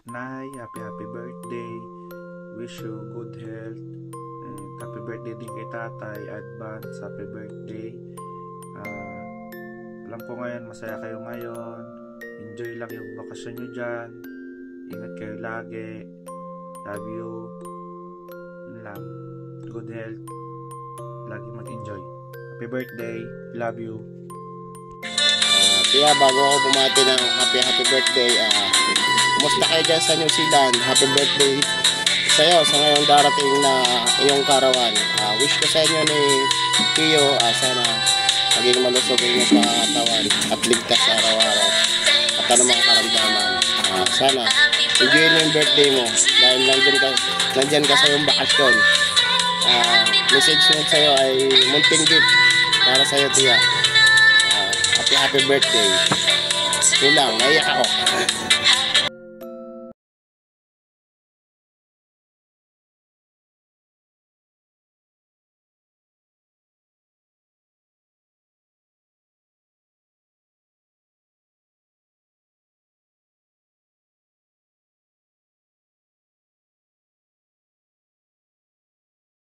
Nay, happy birthday. Wish you good health. Happy birthday din kay tatay. Advance, happy birthday. Alam ko ngayon, masaya kayo ngayon. Enjoy lang yung bakasyon nyo dyan. Ingat kayo lagi. Love you. Yun lang. Good health. Lagi mag-enjoy. Happy birthday. Love you. Kaya bago ako bumati ng happy birthday, kumusta kayo dyan sa New Zealand? Happy birthday sa'yo sa ngayong darating na iyong karawan. Wish ko sa inyo ni Pio, sana maging malusog ang inyong pangatawan at ligtas sa araw-araw at anumang karamdaman. Sana enjoy yung birthday mo dahil nandyan ka sa iyong bakasyon. Message nyo sa'yo ay munting gift para sa'yo, tiya. Happy birthday. Yun lang, naiyak ako.